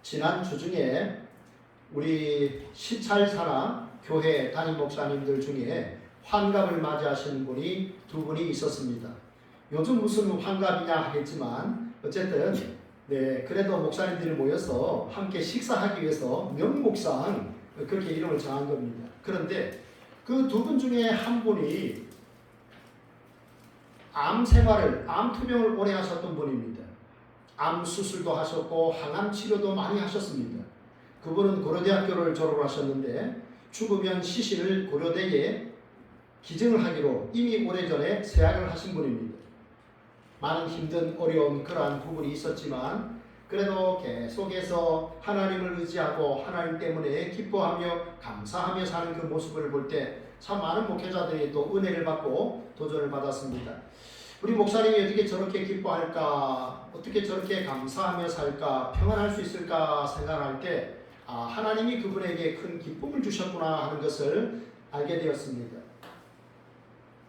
지난 주 중에 우리 시찰사나 교회 담임 목사님들 중에 환갑을 맞이하시는 분이 두 분이 있었습니다. 요즘 무슨 환갑이냐 하겠지만 어쨌든 그래도 목사님들이 모여서 함께 식사하기 위해서 명목상 그렇게 이름을 정한 겁니다. 그런데 그 두 분 중에 한 분이 암 투병을 오래 하셨던 분입니다. 암 수술도 하셨고 항암 치료도 많이 하셨습니다. 그분은 고려대학교를 졸업하셨는데 죽으면 시신을 고려대에 기증을 하기로 이미 오래전에 세약을 하신 분입니다. 많은 힘든 어려운 그러한 부분이 있었지만 그래도 계속해서 하나님을 의지하고 하나님 때문에 기뻐하며 감사하며 사는 그 모습을 볼 때 참 많은 목회자들이 또 은혜를 받고 도전을 받았습니다. 우리 목사님이 어떻게 저렇게 기뻐할까, 어떻게 저렇게 감사하며 살까, 평안할 수 있을까 생각할 때 하나님이 그분에게 큰 기쁨을 주셨구나 하는 것을 알게 되었습니다.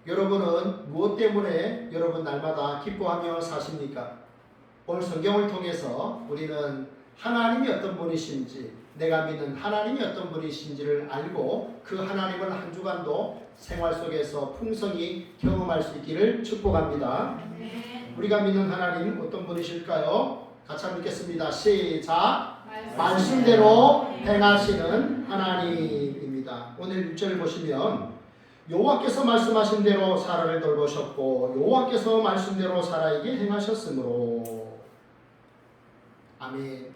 여러분은 무엇 때문에 여러분 날마다 기뻐하며 사십니까? 오늘 성경을 통해서 우리는 하나님이 어떤 분이신지, 내가 믿는 하나님이 어떤 분이신지를 알고 그 하나님을 한 주간도 생활 속에서 풍성히 경험할 수 있기를 축복합니다. 우리가 믿는 하나님 어떤 분이실까요? 같이 한번 읽겠습니다. 시작! 말씀대로 행하시는 하나님입니다. 오늘 6절 보시면 여호와께서 말씀하신 대로 사라를 돌보셨고 여호와께서 말씀대로 사라에게 행하셨으므로. 아멘.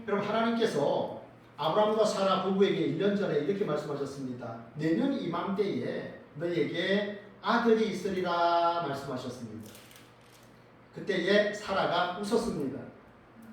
여러분, 하나님께서 아브라함과 사라 부부에게 1년 전에 이렇게 말씀하셨습니다. 내년 이맘때에 너에게 아들이 있으리라 말씀하셨습니다. 그때에 사라가 웃었습니다.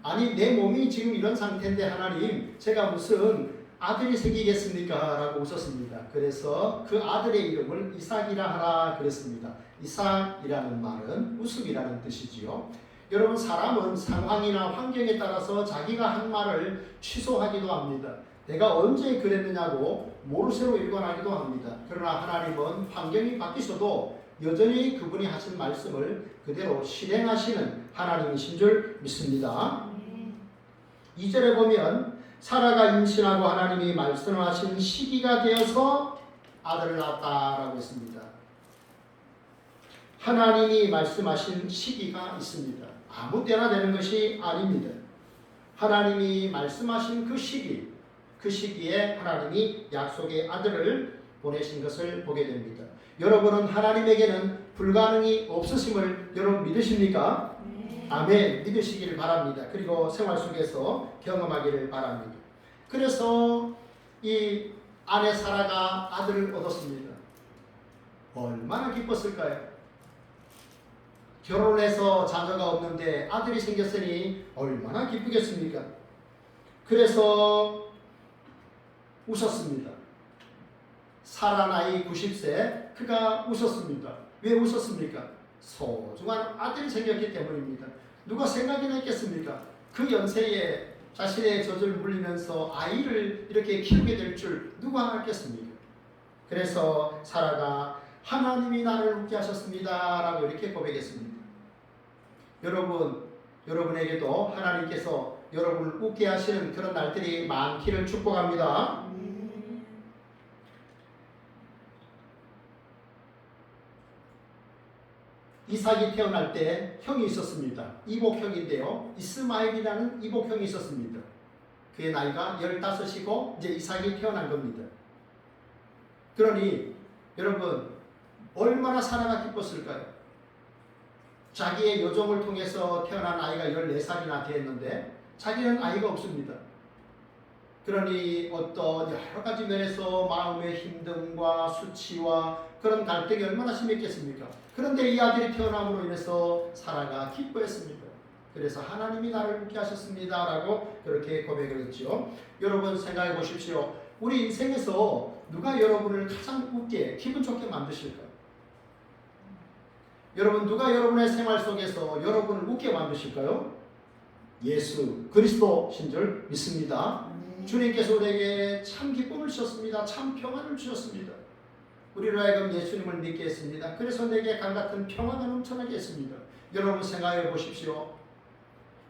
아니, 내 몸이 지금 이런 상태인데 하나님, 제가 무슨 아들이 생기겠습니까? 라고 웃었습니다. 그래서 그 아들의 이름을 이삭이라 하라 그랬습니다. 이삭이라는 말은 웃음이라는 뜻이지요. 여러분, 사람은 상황이나 환경에 따라서 자기가 한 말을 취소하기도 합니다. 내가 언제 그랬느냐고 모르쇠로 일관하기도 합니다. 그러나 하나님은 환경이 바뀌셔도 여전히 그분이 하신 말씀을 그대로 실행하시는 하나님이신 줄 믿습니다. 2절에 보면 사라가 임신하고 하나님이 말씀하신 시기가 되어서 아들을 낳았다라고 했습니다. 하나님이 말씀하신 시기가 있습니다. 아무 때나 되는 것이 아닙니다. 하나님이 말씀하신 그 시기에 하나님이 약속의 아들을 보내신 것을 보게 됩니다. 여러분은 하나님에게는 불가능이 없으심을 여러분 믿으십니까? 아멘. 믿으시기를 바랍니다. 그리고 생활 속에서 경험하기를 바랍니다. 그래서 이 아내 사라가 아들을 얻었습니다. 얼마나 기뻤을까요? 결혼해서 자녀가 없는데 아들이 생겼으니 얼마나 기쁘겠습니까? 그래서 웃었습니다. 사라 나이 90세 그가 웃었습니다. 왜 웃었습니까? 소중한 아들이 생겼기 때문입니다. 누가 생각이나 했겠습니까? 그 연세에 자신의 젖을 물리면서 아이를 이렇게 키우게 될 줄 누가 알겠습니까? 그래서 사라가 하나님이 나를 웃게 하셨습니다 라고 이렇게 고백했습니다. 여러분에게도 하나님께서 여러분을 웃게 하시는 그런 날들이 많기를 축복합니다. 이삭이 태어날 때 형이 있었습니다. 이복형인데요. 이스마엘이라는 이복형이 있었습니다. 그의 나이가 15이고 이제 이삭이 태어난 겁니다. 그러니 여러분, 얼마나 사라가 기뻤을까요? 자기의 여종을 통해서 태어난 아이가 14살이나 되었는데 자기는 아이가 없습니다. 그러니 어떤 여러 가지 면에서 마음의 힘듦과 수치와 그런 갈등이 얼마나 심했겠습니까? 그런데 이 아들이 태어남으로 인해서 사라가 기뻐했습니다. 그래서 하나님이 나를 웃게 하셨습니다 라고 그렇게 고백을 했죠. 여러분 생각해 보십시오. 우리 인생에서 누가 여러분을 가장 웃게 기분 좋게 만드실까요? 여러분, 누가 여러분의 생활 속에서 여러분을 웃게 만드실까요? 예수 그리스도신 줄 믿습니다. 주님께서 우리에게 참 기쁨을 주셨습니다. 참 평안을 주셨습니다. 우리로 하여금 예수님을 믿게 했습니다. 그래서 내게 강같은 평안을 넘쳐나게 했습니다. 여러분 생각해 보십시오.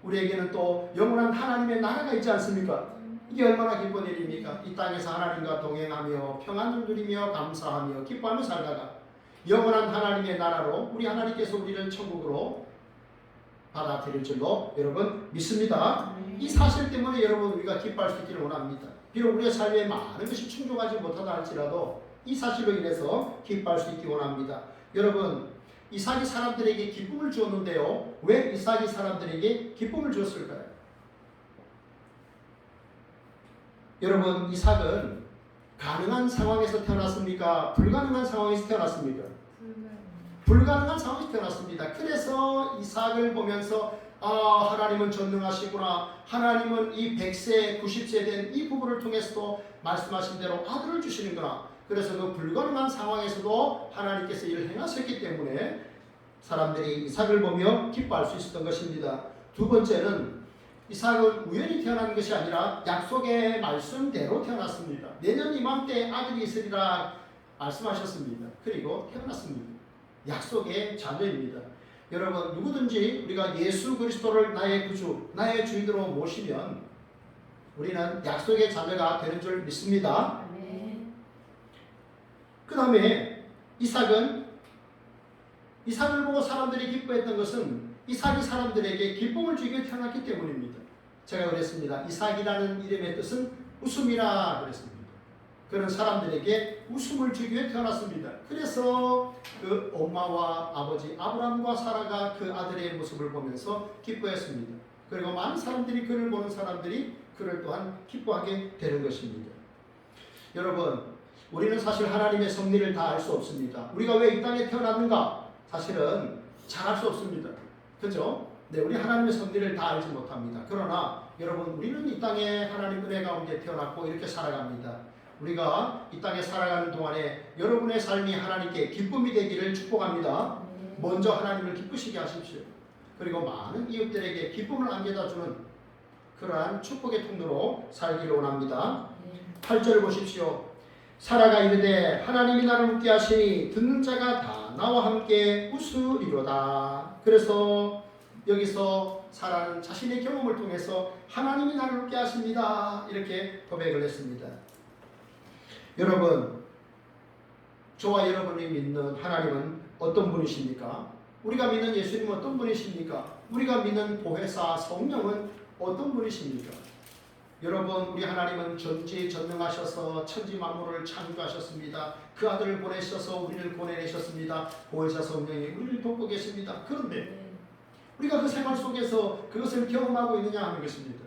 우리에게는 또 영원한 하나님의 나라가 있지 않습니까? 이게 얼마나 기쁜 일입니까? 이 땅에서 하나님과 동행하며 평안을 누리며 감사하며 기뻐하며 살다가 영원한 하나님의 나라로 우리 하나님께서 우리를 천국으로 받아들일 줄로 여러분 믿습니다. 이 사실 때문에 여러분 우리가 기뻐할 수 있기를 원합니다. 비록 우리의 삶에 많은 것이 충족하지 못하다 할지라도 이 사실로 인해서 기뻐할 수 있기 원합니다. 여러분 이삭이 사람들에게 기쁨을 주었는데요. 왜 이삭이 사람들에게 기쁨을 주었을까요? 여러분 이삭은 가능한 상황에서 태어났습니까? 불가능한 상황에서 태어났습니까? 불가능한 상황에서 태어났습니다. 그래서 이삭을 보면서 하나님은 전능하시구나. 하나님은 이 100세, 90세 된 이 부부를 통해서도 말씀하신 대로 아들을 주시는구나. 그래서 그 불가능한 상황에서도 하나님께서 일을 행하셨기 때문에 사람들이 이삭을 보며 기뻐할 수 있었던 것입니다. 두 번째는 이삭은 우연히 태어난 것이 아니라 약속의 말씀대로 태어났습니다. 내년 이맘때 아들이 있으리라 말씀하셨습니다. 그리고 태어났습니다. 약속의 자녀입니다. 여러분 누구든지 우리가 예수 그리스도를 나의 구주, 나의 주인으로 모시면 우리는 약속의 자녀가 되는 줄 믿습니다. 그 다음에 이삭을 보고 사람들이 기뻐했던 것은 이삭이 사람들에게 기쁨을 주기 위해 태어났기 때문입니다. 제가 그랬습니다. 이삭이라는 이름의 뜻은 웃음이라 그랬습니다. 그는 사람들에게 웃음을 주기 위해 태어났습니다. 그래서 그 엄마와 아버지 아브라함과 사라가 그 아들의 모습을 보면서 기뻐했습니다. 그리고 많은 사람들이 그를 보는 사람들이 그를 또한 기뻐하게 되는 것입니다. 여러분 우리는 사실 하나님의 섭리를 다 알 수 없습니다. 우리가 왜 이 땅에 태어났는가? 사실은 잘 알 수 없습니다. 그죠? 네, 우리 하나님의 섭리를 다 알지 못합니다. 그러나 여러분 우리는 이 땅에 하나님 은혜 가운데 태어났고 이렇게 살아갑니다. 우리가 이 땅에 살아가는 동안에 여러분의 삶이 하나님께 기쁨이 되기를 축복합니다. 먼저 하나님을 기쁘시게 하십시오. 그리고 많은 이웃들에게 기쁨을 안겨다 주는 그러한 축복의 통로로 살기를 원합니다. 8절 보십시오. 사라가 이르되 하나님이 나를 웃게 하시니 듣는 자가 다 나와 함께 웃으리로다. 그래서 여기서 사라는 자신의 경험을 통해서 하나님이 나를 웃게 하십니다. 이렇게 고백을 했습니다. 여러분 저와 여러분이 믿는 하나님은 어떤 분이십니까? 우리가 믿는 예수님은 어떤 분이십니까? 우리가 믿는 보혜사 성령은 어떤 분이십니까? 여러분 우리 하나님은 전지전능하셔서 천지 만물을 창조하셨습니다. 그 아들을 보내셔서 우리를 보내내셨습니다. 보혜사 성령이 우리를 돕고 계십니다. 그런데 우리가 그 생활 속에서 그것을 경험하고 있느냐 하는 것입니다.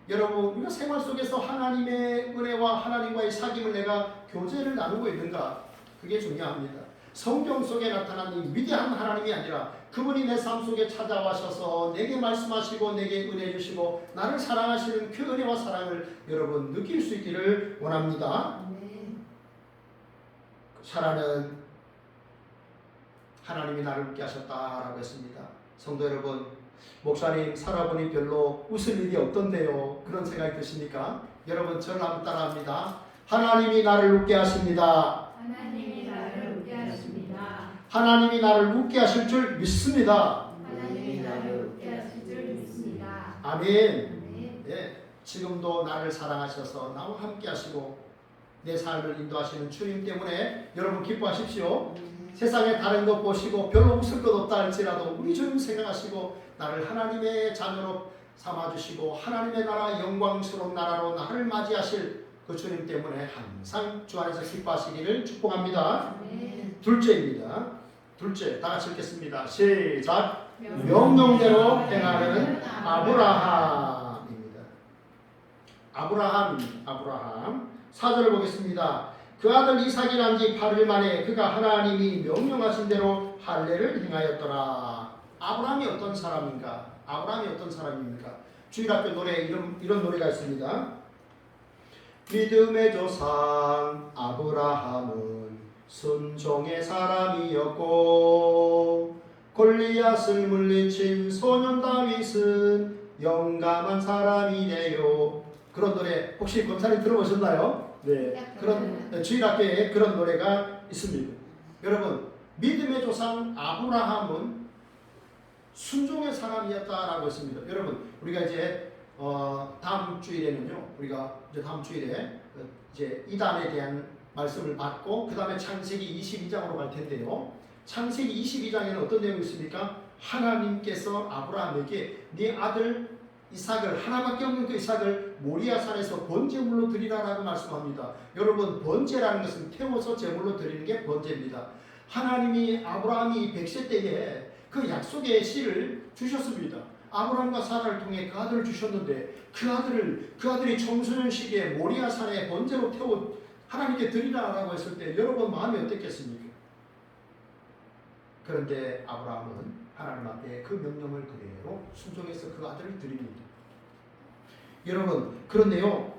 여러분 우리가 생활 속에서 하나님의 은혜와 하나님과의 사귐을 내가 교제를 나누고 있는가? 그게 중요합니다. 성경 속에 나타난 이 위대한 하나님이 아니라 그분이 내 삶 속에 찾아와셔서 내게 말씀하시고 내게 은혜 주시고 나를 사랑하시는 그 은혜와 사랑을 여러분 느낄 수 있기를 원합니다. 사라는 하나님이 나를 웃게 하셨다라고 했습니다. 성도 여러분 목사님 사라보니 별로 웃을 일이 없던데요. 그런 생각이 드십니까? 여러분 저를 한번 따라합니다. 하나님이 나를 웃게 하십니다. 하나님이 나를 웃게 하십니다. 하나님이 나를 웃게 하실 줄 믿습니다. 하나님이 나를 웃게 하실 줄 믿습니다. 아멘. 네, 지금도 나를 사랑하셔서 나와 함께 하시고 내 삶을 인도하시는 주님 때문에 여러분 기뻐하십시오. 세상에 다른 것 보시고 별로 웃을 것 없다 할지라도 우리 주님 생각하시고 나를 하나님의 자녀로 삼아주시고 하나님의 나라 영광스러운 나라로 나를 맞이하실 그 주님 때문에 항상 주 안에서 기뻐하시기를 축복합니다. 둘째입니다. 둘째 다 같이 읽겠습니다. 시작. 명령대로 행하는 아브라함입니다. 아브라함 4절을 보겠습니다. 그 아들 이삭이 난 지 8일 만에 그가 하나님이 명령하신 대로 할례를 행하였더라. 아브라함이 어떤 사람인가? 아브라함이 어떤 사람입니까? 주일학교 노래 이런 노래가 있습니다. 믿음의 조상 아브라함은 순종의 사람이었고 골리앗을 물리친 소년 다윗은 영감한 사람이래요. 그런 노래 혹시 권사님 들어보셨나요? 네, 그런 주일학교에 그런 노래가 있습니다. 여러분 믿음의 조상 아브라함은 순종의 사람이었다라고 했습니다. 여러분, 우리가 이제 다음 주일에는요, 우리가 이제 다음 주일에 이제 이단에 대한 말씀을 받고 그 다음에 창세기 22장으로 갈 텐데요. 창세기 22장에는 어떤 내용이 있습니까? 하나님께서 아브라함에게 네 아들 이삭을, 하나밖에 없는 그 이삭을 모리아 산에서 번제물로 드리라라고 말씀합니다. 여러분, 번제라는 것은 태워서 제물로 드리는 게 번제입니다. 하나님이 아브라함이 100세 때에 그 약속의 씨를 주셨습니다. 아브라함과 사라를 통해 그 아들을 주셨는데 그 아들이 청소년 시기에 모리아 산에 번제로 태워 하나님께 드리라라고 했을 때 여러분 마음이 어땠겠습니까? 그런데 아브라함은 하나님 앞에 그 명령을 그대로 순종해서 그 아들을 드립니다. 여러분, 그런데요,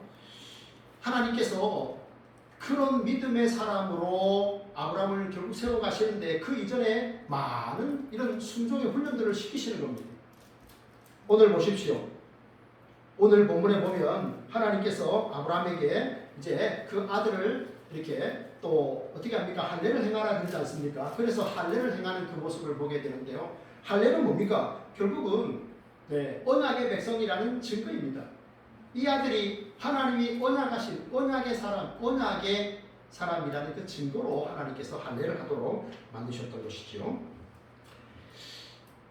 하나님께서 그런 믿음의 사람으로 아브라함을 결국 세워가시는데 그 이전에 많은 이런 순종의 훈련들을 시키시는 겁니다. 오늘 보십시오. 오늘 본문에 보면 하나님께서 아브라함에게 이제 그 아들을 이렇게 또 어떻게 합니까? 할례를 행하라 그러지 않습니까? 그래서 할례를 행하는 그 모습을 보게 되는데요. 할례는 뭡니까? 결국은 언약의 백성이라는 증거입니다. 이 아들이 하나님이 언약하신 언약의 사람이라는 그 증거로 하나님께서 할례를 하도록 만드셨던 것이죠.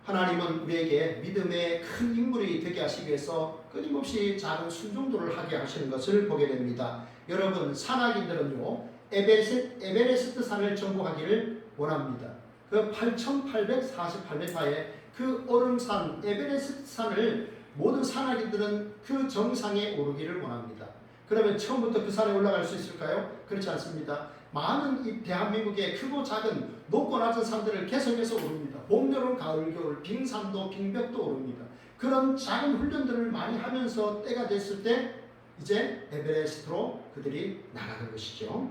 하나님은 우리에게 믿음의 큰 인물이 되게 하시기 위해서 끊임없이 작은 순종도를 하게 하시는 것을 보게 됩니다. 여러분, 산악인들은요, 에베레스트 산을 정복하기를 원합니다. 그 8,848m의 그 얼음산 에베레스트 산을 모든 산악인들은 그 정상에 오르기를 원합니다. 그러면 처음부터 그 산에 올라갈 수 있을까요? 그렇지 않습니다. 많은 이 대한민국의 크고 작은 높고 낮은 산들을 계속해서 오릅니다. 봄, 여름, 가을, 겨울, 빙산도 빙벽도 오릅니다. 그런 작은 훈련들을 많이 하면서 때가 됐을 때 이제 에베레스트로 그들이 나가는 것이죠.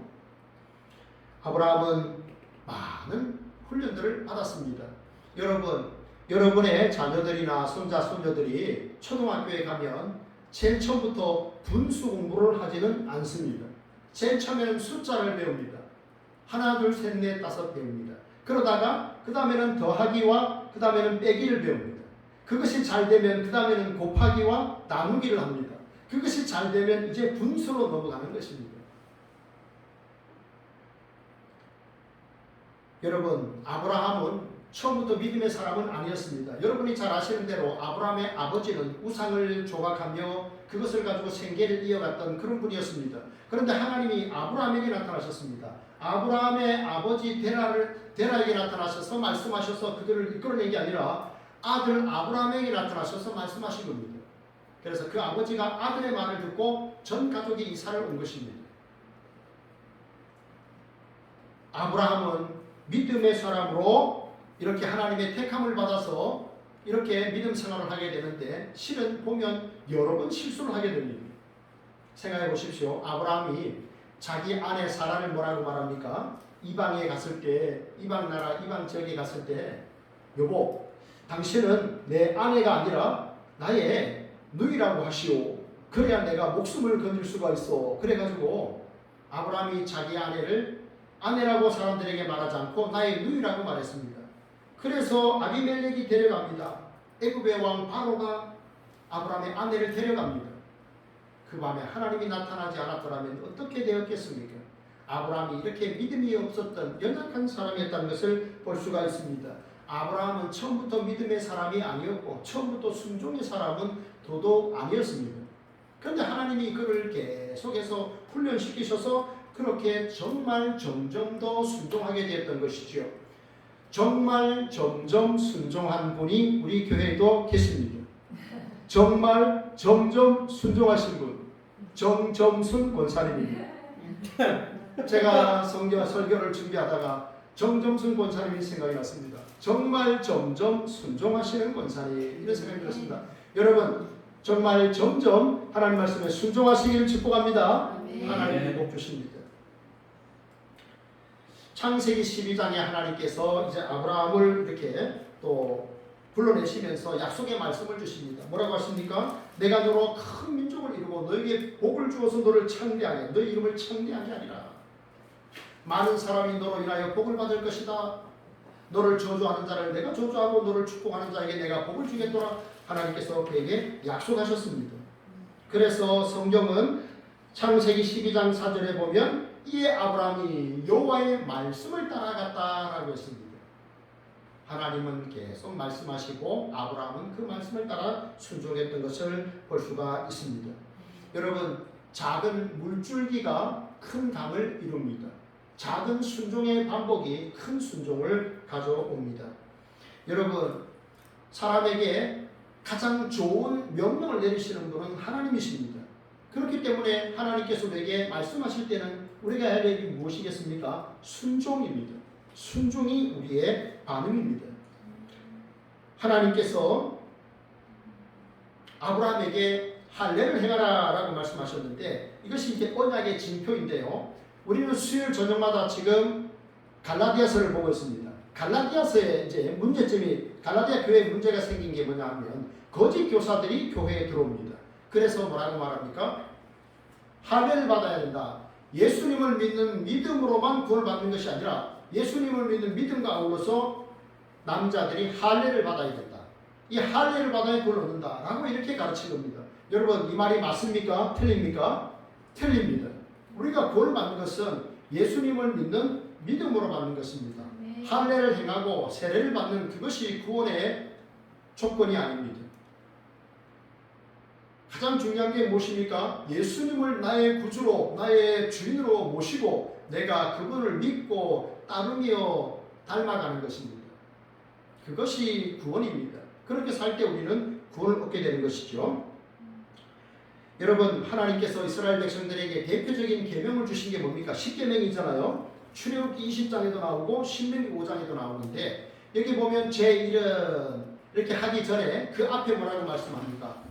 아브라함은 많은 훈련들을 받았습니다. 여러분의 자녀들이나 손자, 손녀들이 초등학교에 가면 제일 처음부터 분수 공부를 하지는 않습니다. 제일 처음에는 숫자를 배웁니다. 하나, 둘, 셋, 넷, 다섯 배웁니다. 그러다가 그 다음에는 더하기와 그 다음에는 빼기를 배웁니다. 그것이 잘 되면 그 다음에는 곱하기와 나누기를 합니다. 그것이 잘 되면 이제 분수로 넘어가는 것입니다. 여러분, 아브라함은 처음부터 믿음의 사람은 아니었습니다. 여러분이 잘 아시는 대로 아브라함의 아버지는 우상을 조각하며 그것을 가지고 생계를 이어갔던 그런 분이었습니다. 그런데 하나님이 아브라함에게 나타나셨습니다. 아브라함의 아버지 데라에게 나타나셔서 말씀하셔서 그들을 이끌어낸 게 아니라 아들 아브라함에게 나타나셔서 말씀하신 겁니다. 그래서 그 아버지가 아들의 말을 듣고 전 가족이 이사를 온 것입니다. 아브라함은 믿음의 사람으로 이렇게 하나님의 택함을 받아서 이렇게 믿음 생활을 하게 되는데 실은 보면 여러 번 실수를 하게 됩니다. 생각해 보십시오. 아브라함이 자기 아내 사라를 뭐라고 말합니까? 이방에 갔을 때, 이방 나라, 이방 지역에 갔을 때, 여보, 당신은 내 아내가 아니라 나의 누이라고 하시오. 그래야 내가 목숨을 건질 수가 있어. 그래가지고 아브라함이 자기 아내를 아내라고 사람들에게 말하지 않고 나의 누이라고 말했습니다. 그래서 아비멜렉이 데려갑니다. 애굽의 왕 바로가 아브라함의 아내를 데려갑니다. 그 밤에 하나님이 나타나지 않았더라면 어떻게 되었겠습니까? 아브라함이 이렇게 믿음이 없었던 연약한 사람이었다는 것을 볼 수가 있습니다. 아브라함은 처음부터 믿음의 사람이 아니었고 처음부터 순종의 사람은 더더욱 아니었습니다. 그런데 하나님이 그를 계속해서 훈련시키셔서 그렇게 정말 점점 더 순종하게 되었던 것이지요. 정말 점점 순종한 분이 우리 교회에도 계십니다. 정말 점점 순종하신 분, 정점순 권사님입니다. 제가 설교를 준비하다가 정점순 권사님이 생각이 났습니다. 정말 점점 순종하시는 권사님, 이런 생각이 들었습니다. 여러분, 정말 점점 하나님 말씀에 순종하시기를 축복합니다. 하나님이 복 주십니다. 창세기 12장에 하나님께서 이제 아브라함을 이렇게 또 불러내시면서 약속의 말씀을 주십니다. 뭐라고 하십니까? 내가 너로 큰 민족을 이루고 너에게 복을 주어서 너를 창대하게, 너의 이름을 창대하게 하리라. 많은 사람이 너로 인하여 복을 받을 것이다. 너를 저주하는 자를 내가 저주하고 너를 축복하는 자에게 내가 복을 주겠노라 하나님께서 그에게 약속하셨습니다. 그래서 성경은 창세기 12장 4절에 보면 이에 아브라함이 여호와의 말씀을 따라갔다라고 했습니다. 하나님은 계속 말씀하시고 아브라함은 그 말씀을 따라 순종했던 것을 볼 수가 있습니다. 여러분, 작은 물줄기가 큰 강을 이룹니다. 작은 순종의 반복이 큰 순종을 가져옵니다. 여러분, 사람에게 가장 좋은 명령을 내리시는 분은 하나님이십니다. 그렇기 때문에 하나님께서 우리에게 말씀하실 때는 우리가 해야 할 일이 무엇이겠습니까? 순종입니다. 순종이 우리의 반응입니다. 하나님께서 아브라함에게 할례를 행하라 라고 말씀하셨는데 이것이 이제 언약의 징표인데요. 우리는 수요일 저녁마다 지금 갈라디아서를 보고 있습니다. 갈라디아서의 이제 문제점이 갈라디아 교회에 문제가 생긴 게 뭐냐 하면 거짓 교사들이 교회에 들어옵니다. 그래서 뭐라고 말합니까? 할례를 받아야 된다. 예수님을 믿는 믿음으로만 구원을 받는 것이 아니라 예수님을 믿는 믿음과 아울러서 남자들이 할례를 받아야 된다. 이 할례를 받아야 구원을 얻는다. 라고 이렇게 가르친 겁니다. 여러분, 이 말이 맞습니까? 틀립니까? 틀립니다. 우리가 구원을 받는 것은 예수님을 믿는 믿음으로 받는 것입니다. 할례를 행하고 세례를 받는 그것이 구원의 조건이 아닙니다. 가장 중요한 게 무엇입니까? 예수님을 나의 구주로 나의 주인으로 모시고 내가 그분을 믿고 따르며 닮아가는 것입니다. 그것이 구원입니다. 그렇게 살 때 우리는 구원을 얻게 되는 것이죠. 여러분, 하나님께서 이스라엘 백성들에게 대표적인 계명을 주신 게 뭡니까? 10계명이잖아요. 출애굽기 20장에도 나오고 신명기 5장에도 나오는데 여기 보면 제1은 이렇게 하기 전에 그 앞에 뭐라고 말씀합니까?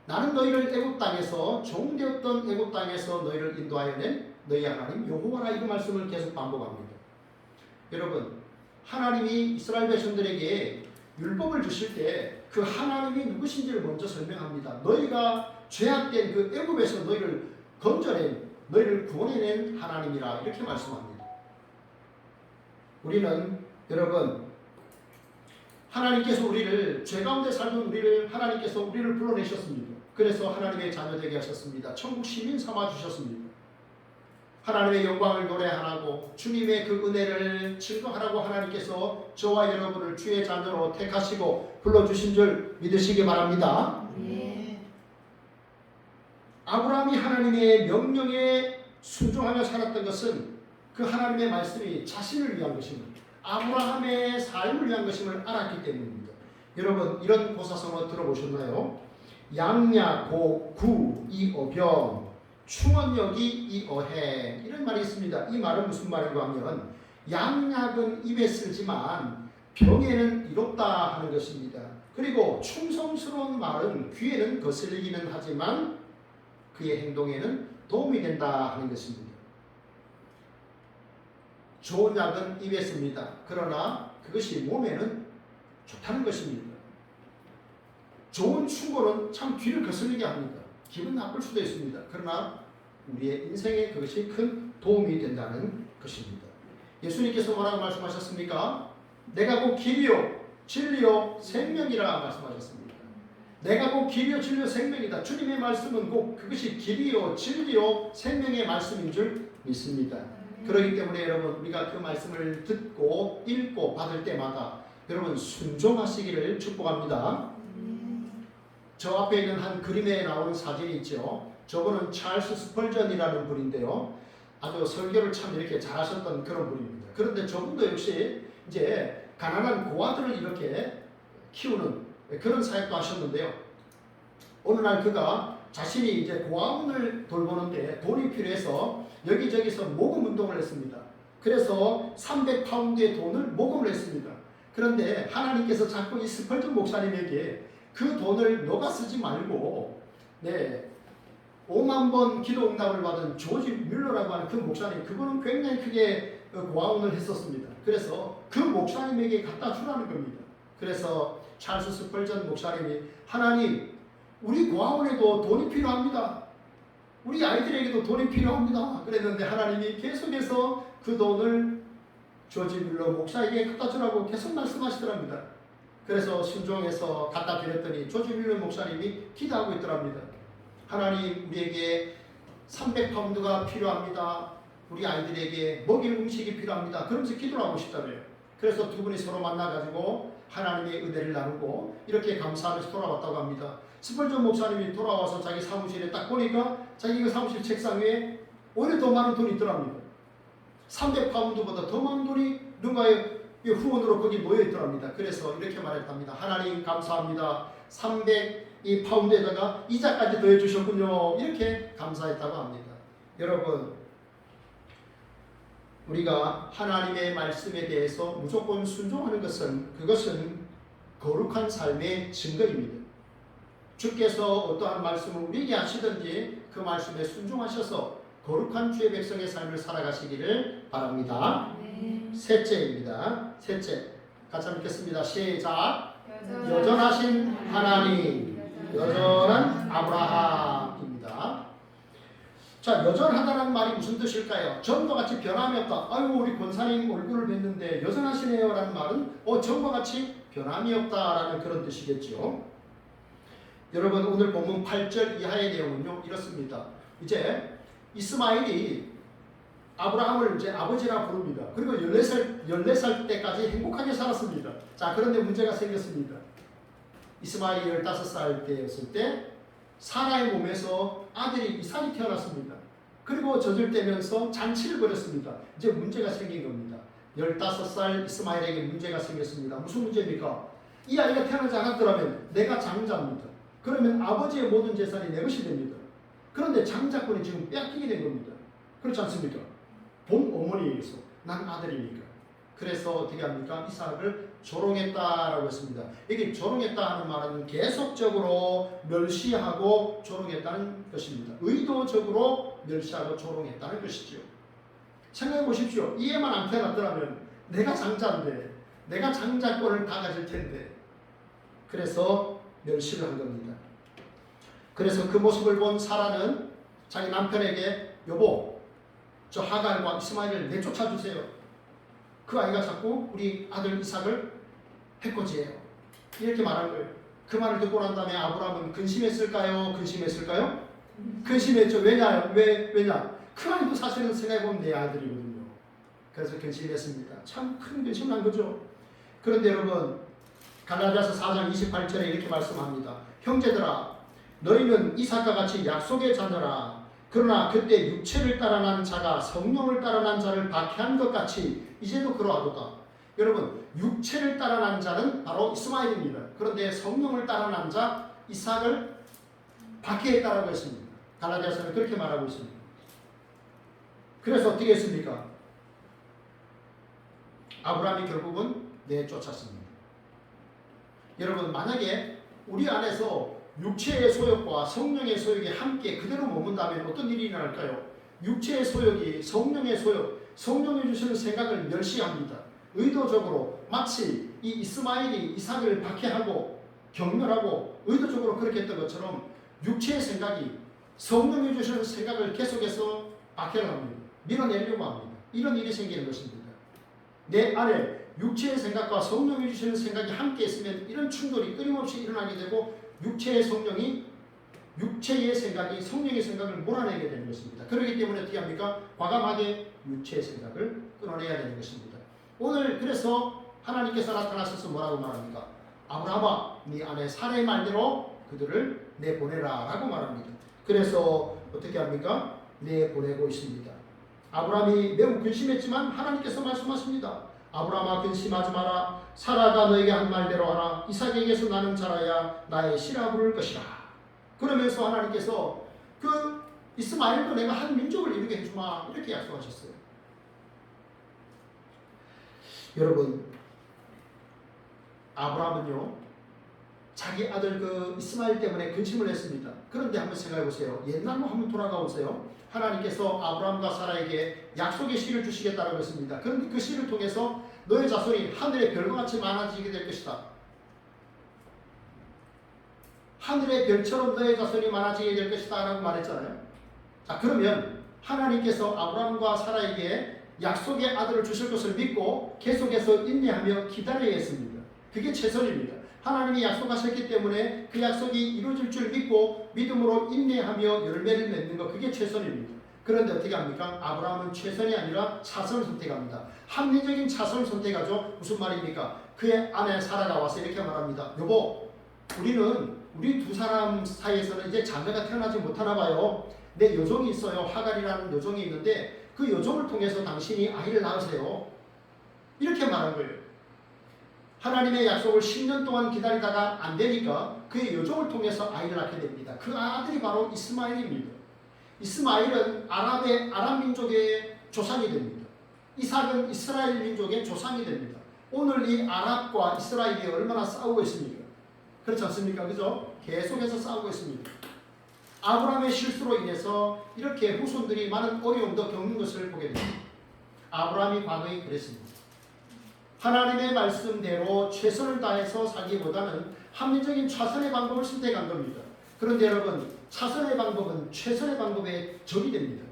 나는 너희를 애굽 땅에서 종되었던 애굽 땅에서 너희를 인도하여 낸 너희 하나님 여호와라 이 말씀을 계속 반복합니다. 여러분, 하나님이 이스라엘 백성들에게 율법을 주실 때 그 하나님이 누구신지를 먼저 설명합니다. 너희가 죄악된 그 애굽에서 너희를 건져낸 너희를 구원해낸 하나님이라 이렇게 말씀합니다. 우리는 여러분 하나님께서 우리를 죄 가운데 살던 우리를 하나님께서 우리를 불러내셨습니다. 그래서 하나님의 자녀 되게 하셨습니다. 천국 시민 삼아 주셨습니다. 하나님의 영광을 노래하라고 주님의 그 은혜를 증거하라고 하나님께서 저와 여러분을 주의 자녀로 택하시고 불러주신 줄 믿으시기 바랍니다. 네. 아브라함이 하나님의 명령에 순종하며 살았던 것은 그 하나님의 말씀이 자신을 위한 것임을 아브라함의 삶을 위한 것임을 알았기 때문입니다. 여러분, 이런 고사성어 들어보셨나요? 양야 고구 이어병 충언여기 이어행 이런 말이 있습니다. 이 말은 무슨 말인가 하면 양약은 입에 쓰지만 병에는 이롭다 하는 것입니다. 그리고 충성스러운 말은 귀에는 거슬리기는 하지만 그의 행동에는 도움이 된다 하는 것입니다. 좋은 약은 입에 씁니다. 그러나 그것이 몸에는 좋다는 것입니다. 좋은 충고는 참 귀를 거슬리게 합니다. 기분 나쁠 수도 있습니다. 그러나 우리의 인생에 그것이 큰 도움이 된다는 것입니다. 예수님께서 뭐라고 말씀하셨습니까? 내가 곧 길이요 진리요 생명이라 말씀하셨습니다. 내가 곧 길이요 진리요 생명이다. 주님의 말씀은 곧 그것이 길이요 진리요 생명의 말씀인 줄 믿습니다. 그렇기 때문에 여러분 우리가 그 말씀을 듣고 읽고 받을 때마다 여러분 순종하시기를 축복합니다. 저 앞에 있는 한 그림에 나오는 사진이 있죠. 저분은 찰스 스펄전이라는 분인데요. 아주 설교를 참 이렇게 잘하셨던 그런 분입니다. 그런데 저분도 역시 이제 가난한 고아들을 이렇게 키우는 그런 사역도 하셨는데요. 어느 날 그가 자신이 이제 고아원을 돌보는데 돈이 필요해서 여기저기서 모금 운동을 했습니다. 그래서 300파운드의 돈을 모금을 했습니다. 그런데 하나님께서 자꾸 이 스펄전 목사님에게 그 돈을 너가 쓰지 말고 5만 번 기도 응답을 받은 조지 뮬러라고 하는 그 목사님, 그분은 굉장히 크게 고아원을 했었습니다. 그래서 그 목사님에게 갖다 주라는 겁니다. 그래서 찰스 스펄전 목사님이 하나님, 우리 고아원에도 돈이 필요합니다. 우리 아이들에게도 돈이 필요합니다. 그랬는데 하나님이 계속해서 그 돈을 조지 뮬러 목사에게 갖다 주라고 계속 말씀하시더랍니다. 그래서 순종해서 갖다 드렸더니 조지 뮬러 목사님이 기도하고 있더랍니다. 하나님, 우리에게 300파운드가 필요합니다. 우리 아이들에게 먹일 음식이 필요합니다. 그러면서 기도를 하고 싶다고요. 그래서 두 분이 서로 만나가지고 하나님의 은혜를 나누고 이렇게 감사하면서 돌아왔다고 합니다. 스펄전 목사님이 돌아와서 자기 사무실에 딱 보니까 자기 그 사무실 책상 위에 오히려 더 많은 돈이 있더랍니다. 300파운드보다 더 많은 돈이 누군가의 후원으로 거기 모여 있더랍니다. 그래서 이렇게 말했답니다. 하나님 감사합니다. 300파운드에다가 이자까지 더해 주셨군요. 이렇게 감사했다고 합니다. 여러분, 우리가 하나님의 말씀에 대해서 무조건 순종하는 그것은 거룩한 삶의 증거입니다. 주께서 어떠한 말씀을 우리에게 하시든지 그 말씀에 순종하셔서 거룩한 주의 백성의 삶을 살아가시기를 바랍니다. 네. 셋째입니다. 셋째, 같이 한번 읽겠습니다. 시작. 여전하신 하나님, 여전한 아브라함입니다. 자, 여전하다는 말이 무슨 뜻일까요? 전과 같이 변함이 없다. 아이고, 우리 권사님 얼굴을 뵀는데 여전하시네요 라는 말은 전과 같이 변함이 없다라는 그런 뜻이겠죠. 여러분, 오늘 본문 8절 이하의 내용은요 이렇습니다. 이제 이스마엘이 아브라함을 이제 아버지라 부릅니다. 그리고 14살 때까지 행복하게 살았습니다. 자, 그런데 문제가 생겼습니다. 이스마엘이 15살 때였을 때 사라의 몸에서 아들이 이삭이 태어났습니다. 그리고 젖을떼면서 잔치를 벌였습니다. 이제 문제가 생긴 겁니다. 15살 이스마엘에게 문제가 생겼습니다. 무슨 문제입니까? 이 아이가 태어나지 않았더라면 내가 장자입니다. 그러면 아버지의 모든 재산이 내 것이 됩니다. 그런데 장자권이 지금 빼앗기게 된 겁니다. 그렇지 않습니까? 본 어머니에게서 난 아들이니까. 그래서 어떻게 합니까? 이삭을 조롱했다라고 했습니다. 여기 조롱했다 하는 말은 계속적으로 멸시하고 조롱했다는 것입니다. 의도적으로 멸시하고 조롱했다는 것이죠. 생각해 보십시오. 이 애만 안 태어났더라면 내가 장자인데, 내가 장자권을 다 가질 텐데. 그래서 멸시를 한 겁니다. 그래서 그 모습을 본 사라는 자기 남편에게 여보, 저 하갈과 이스마엘을 내쫓아 주세요. 그 아이가 자꾸 우리 아들 이삭을 해코지해요. 이렇게 말한 거예요. 그 말을 듣고 난 다음에 아브라함은 근심했을까요? 근심했을까요? 근심했죠. 왜냐? 그 아이도 사실은 생각해보면 내 아들이거든요. 그래서 근심했습니다. 참 큰 근심을 한 거죠. 그런데 여러분, 갈라디아서 4장 28절에 이렇게 말씀합니다. 형제들아, 너희는 이삭과 같이 약속의 자녀라. 그러나 그때 육체를 따라난 자가 성령을 따라난 자를 박해한 것 같이 이제도 그러하도다. 여러분, 육체를 따라난 자는 바로 이스마엘입니다. 그런데 성령을 따라난 자 이삭을 박해했다라고 했습니다. 갈라디아서는 그렇게 말하고 있습니다. 그래서 어떻게 했습니까? 아브라함이 결국은 내쫓았습니다. 여러분, 만약에 우리 안에서 육체의 소욕과 성령의 소욕이 함께 그대로 머문다면 어떤 일이 일어날까요? 육체의 소욕이 성령의 소욕, 성령이 주시는 생각을 멸시합니다. 의도적으로 마치 이 이스마엘이 이삭을 박해하고 경멸하고 의도적으로 그렇게 했던 것처럼 육체의 생각이 성령이 주시는 생각을 계속해서 박해를 합니다. 밀어내려고 합니다. 이런 일이 생기는 것입니다. 내 안에 육체의 생각과 성령이 주시는 생각이 함께 있으면 이런 충돌이 끊임없이 일어나게 되고 육체의 생각이 성령의 생각을 몰아내게 되는 것입니다. 그렇기 때문에 어떻게 합니까? 과감하게 육체의 생각을 끊어내야 되는 것입니다. 오늘 그래서 하나님께서 나타나셔서 뭐라고 말합니까? 아브라함아, 네 안에 사라의 말대로 그들을 내보내라 라고 말합니다. 그래서 어떻게 합니까? 내보내고 있습니다. 아브라함이 매우 근심했지만 하나님께서 말씀하십니다. 아브라함아, 근심하지 마라. 사라가 너에게 한 말대로 하라. 이삭에게서 나는 자라야 나의 씨라 부를 것이라. 그러면서 하나님께서 그 이스마엘도 내가 한 민족을 이루게 해주마 이렇게 약속하셨어요. 여러분, 아브라함은요 자기 아들 그 이스마엘 때문에 근심을 했습니다. 그런데 한번 생각해 보세요. 옛날로 한번 돌아가 보세요. 하나님께서 아브라함과 사라에게 약속의 씨를 주시겠다고 했습니다. 그런데 그 씨를 통해서 너의 자손이 하늘의 별과 같이 많아지게 될 것이다. 하늘의 별처럼 너의 자손이 많아지게 될 것이다 라고 말했잖아요. 자, 그러면 하나님께서 아브라함과 사라에게 약속의 아들을 주실 것을 믿고 계속해서 인내하며 기다려야 했습니다. 그게 최선입니다. 하나님이 약속하셨기 때문에 그 약속이 이루어질 줄 믿고 믿음으로 인내하며 열매를 맺는 것, 그게 최선입니다. 그런데 어떻게 합니까? 아브라함은 최선이 아니라 차선을 선택합니다. 합리적인 차선을 선택하죠. 무슨 말입니까? 그의 아내 사라가 와서 이렇게 말합니다. 여보, 우리 두 사람 사이에서는 이제 자매가 태어나지 못하나 봐요. 내 여종이 있어요. 하갈이라는 여종이 있는데 그 여종을 통해서 당신이 아이를 낳으세요. 이렇게 말한 거예요. 하나님의 약속을 10년 동안 기다리다가 안 되니까 그의 여종을 통해서 아이를 낳게 됩니다. 그 아들이 바로 이스마엘입니다. 이스마엘은 아람 민족의 조상이 됩니다. 이삭은 이스라엘 민족의 조상이 됩니다. 오늘 이 아랍과 이스라엘이 얼마나 싸우고 있습니까? 그렇지 않습니까? 그죠? 계속해서 싸우고 있습니다. 아브라함의 실수로 인해서 이렇게 후손들이 많은 어려움도 겪는 것을 보게 됩니다. 아브라함이 과거에 그랬습니다. 하나님의 말씀대로 최선을 다해서 살기보다는 합리적인 차선의 방법을 선택한 겁니다. 그런데 여러분, 차선의 방법은 최선의 방법의 적이 됩니다.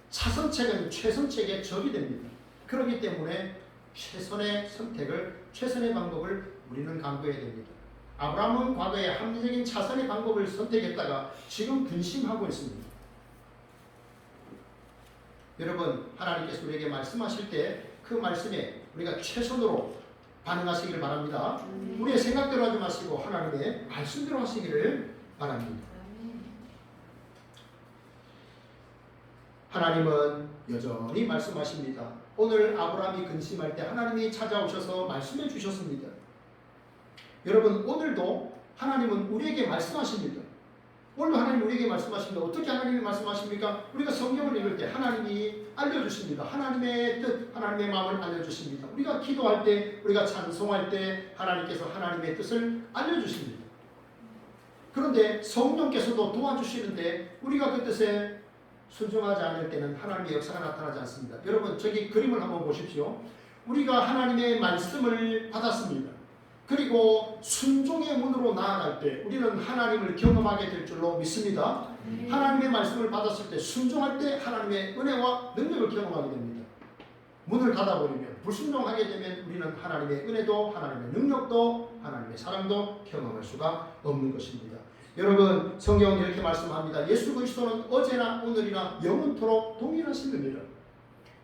차선책은 최선책의 적이 됩니다. 그렇기 때문에 최선의 선택을, 최선의 방법을 우리는 강구해야 됩니다. 아브라함은 과거에 합리적인 차선의 방법을 선택했다가 지금 근심하고 있습니다. 여러분, 하나님께서 우리에게 말씀하실 때 그 말씀에 우리가 최선으로 반응하시기를 바랍니다. 우리의 생각대로 하지 마시고 하나님의 말씀대로 하시기를 바랍니다. 하나님은 여전히 말씀하십니다. 오늘 아브라함이 근심할 때 하나님이 찾아오셔서 말씀해 주셨습니다. 여러분, 오늘도 하나님은 우리에게 말씀하십니다. 오늘도 하나님 우리에게 말씀하십니다. 어떻게 하나님이 말씀하십니까? 우리가 성경을 읽을 때 하나님이 알려주십니다. 하나님의 뜻, 하나님의 마음을 알려주십니다. 우리가 기도할 때, 우리가 찬송할 때 하나님께서 하나님의 뜻을 알려주십니다. 그런데 성령께서도 도와주시는데 우리가 그 뜻에 순종하지 않을 때는 하나님의 역사가 나타나지 않습니다. 여러분, 저기 그림을 한번 보십시오. 우리가 하나님의 말씀을 받았습니다. 그리고 순종의 문으로 나아갈 때 우리는 하나님을 경험하게 될 줄로 믿습니다. 하나님의 말씀을 받았을 때 순종할 때 하나님의 은혜와 능력을 경험하게 됩니다. 문을 닫아버리면, 불순종하게 되면 우리는 하나님의 은혜도 하나님의 능력도 하나님의 사랑도 경험할 수가 없는 것입니다. 여러분, 성경은 이렇게 말씀합니다. 예수 그리스도는 어제나 오늘이나 영원토록 동일하신 분이라.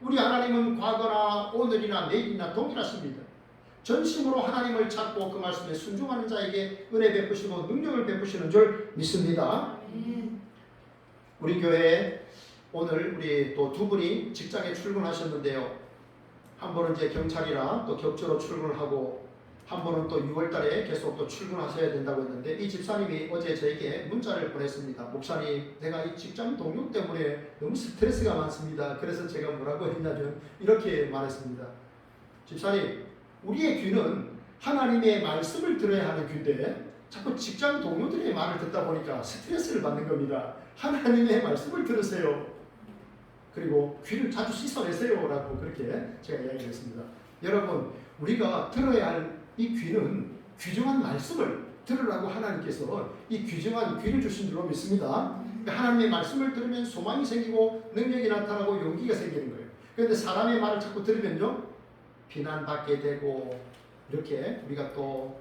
우리 하나님은 과거나 오늘이나 내일이나 동일하십니다. 전심으로 하나님을 찾고 그 말씀에 순종하는 자에게 은혜 베푸시고 능력을 베푸시는 줄 믿습니다. 우리 교회에 오늘 우리 또 두 분이 직장에 출근하셨는데요. 한 분은 이제 경찰이라 또 격주로 출근을 하고 한 분은 또 6월달에 계속 또 출근하셔야 된다고 했는데 이 집사님이 어제 저에게 문자를 보냈습니다. 목사님, 내가 이 직장 동료 때문에 너무 스트레스가 많습니다. 그래서 제가 뭐라고 했냐면 이렇게 말했습니다. 집사님, 우리의 귀는 하나님의 말씀을 들어야 하는 귀인데 자꾸 직장 동료들의 말을 듣다 보니까 스트레스를 받는 겁니다. 하나님의 말씀을 들으세요. 그리고 귀를 자주 씻어내세요 라고 그렇게 제가 이야기를 했습니다. 여러분, 우리가 들어야 할 이 귀는 귀중한 말씀을 들으라고 하나님께서 이 귀중한 귀를 주신 줄로 믿습니다. 하나님의 말씀을 들으면 소망이 생기고 능력이 나타나고 용기가 생기는 거예요. 그런데 사람의 말을 자꾸 들으면요, 비난받게 되고 이렇게 우리가 또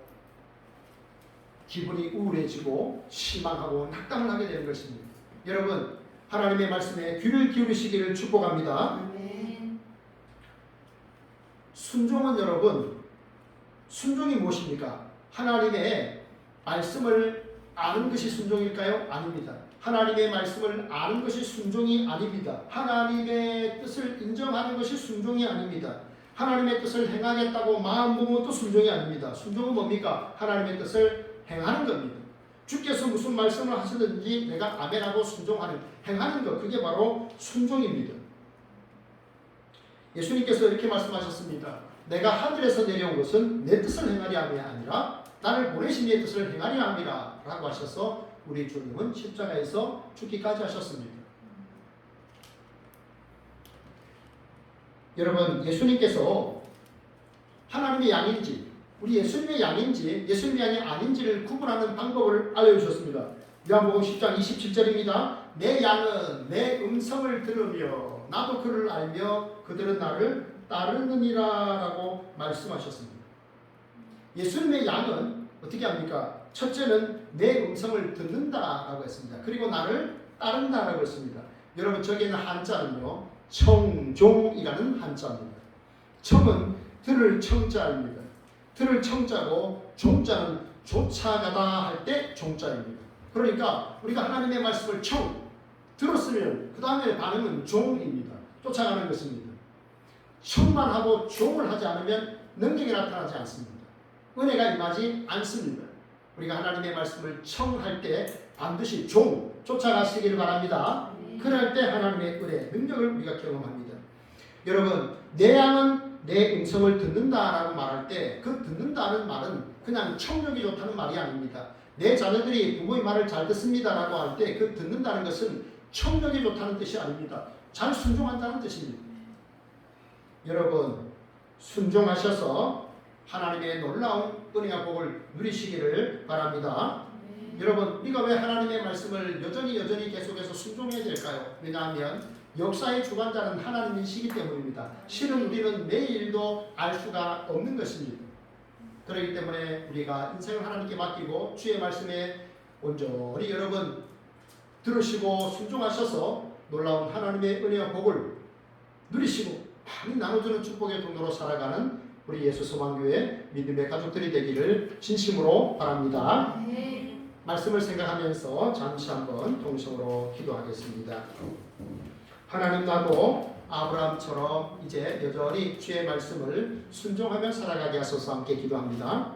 기분이 우울해지고 실망하고 낙담을 하게 되는 것입니다. 여러분, 하나님의 말씀에 귀를 기울이시기를 축복합니다. 순종은 여러분, 순종이 무엇입니까? 하나님의 말씀을 아는 것이 순종일까요? 아닙니다. 하나님의 말씀을 아는 것이 순종이 아닙니다. 하나님의 뜻을 인정하는 것이 순종이 아닙니다. 하나님의 뜻을 행하겠다고 마음 먹은 것도 순종이 아닙니다. 순종은 뭡니까? 하나님의 뜻을 행하는 겁니다. 주께서 무슨 말씀을 하시든지 내가 아멘하고 순종하는, 행하는 것, 그게 바로 순종입니다. 예수님께서 이렇게 말씀하셨습니다. 내가 하늘에서 내려온 것은 내 뜻을 행하려 함이 아니라 나를 보내신 이의 뜻을 행하려 함이라 라고 하셔서 우리 주님은 십자가에서 죽기까지 하셨습니다. 여러분, 예수님께서 하나님의 양인지 우리 예수님의 양인지 예수님의 양이 아닌지를 구분하는 방법을 알려주셨습니다. 요한복음 10장 27절입니다. 내 양은 내 음성을 들으며 나도 그를 알며 그들은 나를 따르느니라라고 말씀하셨습니다. 예수님의 양은 어떻게 합니까? 첫째는 내 음성을 듣는다라고 했습니다. 그리고 나를 따른다라고 했습니다. 여러분 저기에는 한자는요 청종이라는 한자입니다. 청은 들을 청자입니다. 들을 청자고 종자는 쫓아가다 할 때 종자입니다. 그러니까 우리가 하나님의 말씀을 들었으면 그 다음에 반응은 종입니다. 쫓아가는 것입니다. 청만 하고 종을 하지 않으면 능력이 나타나지 않습니다. 은혜가 임하지 않습니다. 우리가 하나님의 말씀을 청할 때 반드시 쫓아가시길 바랍니다. 그럴 때 하나님의 은혜, 능력을 우리가 경험합니다. 여러분, 내 양은 내 음성을 듣는다라고 말할 때 그 듣는다는 말은 그냥 청력이 좋다는 말이 아닙니다. 내 자녀들이 부모의 말을 잘 듣습니다라고 할 때 그 듣는다는 것은 청력이 좋다는 뜻이 아닙니다. 잘 순종한다는 뜻입니다. 여러분, 순종하셔서 하나님의 놀라운 은혜와 복을 누리시기를 바랍니다. 여러분, 우리가 왜 하나님의 말씀을 여전히 계속해서 순종해야 될까요? 왜냐하면 역사의 주관자는 하나님이시기 때문입니다. 실은 우리는 매일도 알 수가 없는 것입니다. 그렇기 때문에 우리가 인생을 하나님께 맡기고 주의 말씀에 온전히 여러분 들으시고 순종하셔서 놀라운 하나님의 은혜와 복을 누리시고 많이 나눠주는 축복의 통로로 살아가는 우리 예수 소망교회 믿음의 가족들이 되기를 진심으로 바랍니다. 말씀을 생각하면서 잠시 한번 동성으로 기도하겠습니다. 하나님, 나도 아브라함처럼 이제 여전히 주의 말씀을 순종하며 살아가게 하소서. 함께 기도합니다.